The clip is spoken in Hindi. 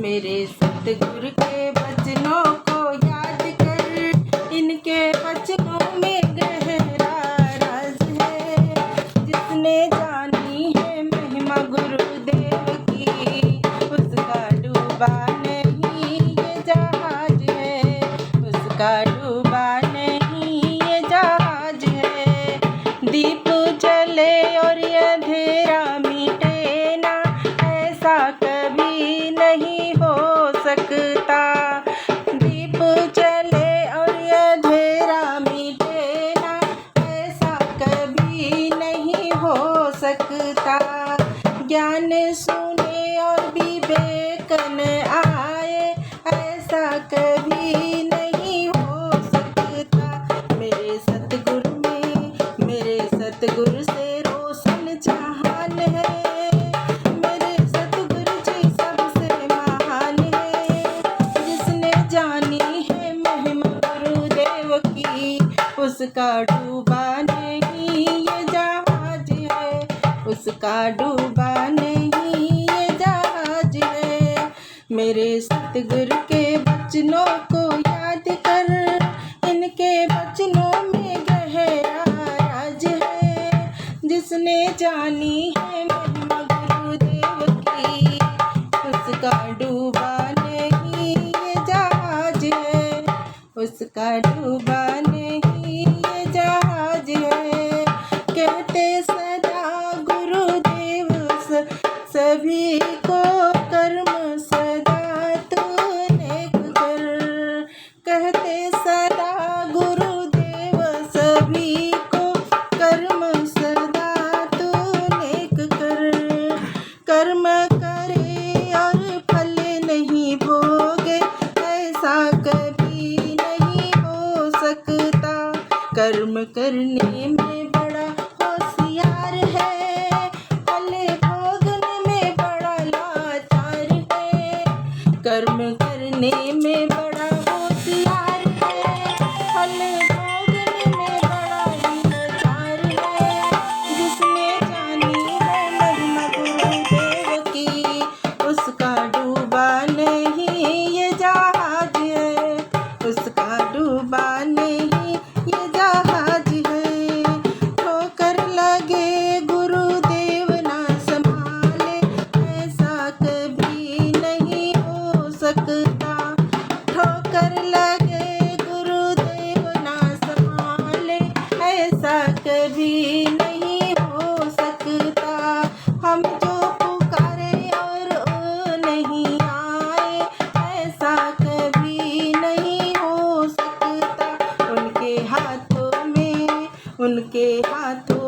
मेरे सतगुरु के वचनों को याद कर, इनके वचनों में गहरा राज है। जिसने जानी है महिमा गुरुदेव की, उसका डूबा नहीं ये जहाज है, उसका डूबा नहीं ये जहाज है। दीप जले और ये अंधेरा मिटे ना, ऐसा कभी नहीं हो सकता। दीप जले और ये अंधेरा मिटे ना, ऐसा कभी नहीं हो सकता। ज्ञान सुने और विवेकन आए, ऐसा कभी नहीं हो सकता। मेरे सतगुरु में, मेरे सतगुरु से रोशन जहान है। मेरे सतगुरु जी सबसे महान है। जिसने जानी है महिमा गुरुदेव की, उसका डूबा नहीं ये जहाज है, उसका डूबा नहीं ये जहाज है। मेरे सतगुरु के वचनों को याद कर, इनके वचनों में गहरा राज है। जिसने जानी है महिमा गुरुदेव की, उसका डूबा नहीं ये जहाज है, उसका डूबा नहीं ये जहाज है। कहते सदा गुरुदेव सभी को कर्म सदा तू नेक कर। कहते सदा गुरुदेव सभी को कर्म सदा तू नेक कर। कर्म करे और फल नहीं भोगे, ऐसा कभी नहीं हो सकता। कर्म करने में बड़ा होशियार है, फल भोगने में बड़ा लाचार है। कर्म करने में बड़ा होशियार है, फल भोगने में बड़ा लाचार है। जिसने जानी है महिमा गुरुदेव की, उसका डूबा नहीं ये जहाज है, उसका डूबा नहीं ये जहाज है। ठोकर लगे गुरुदेव ना संभाले, ऐसा कभी नहीं हो सकता। ठोकर लगे गुरुदेव ना संभाले, ऐसा कभी नहीं हो सकता। हम जो पुकारे और वो नहीं आए, ऐसा कभी नहीं हो सकता। उनके हाथों में, उनके हाथों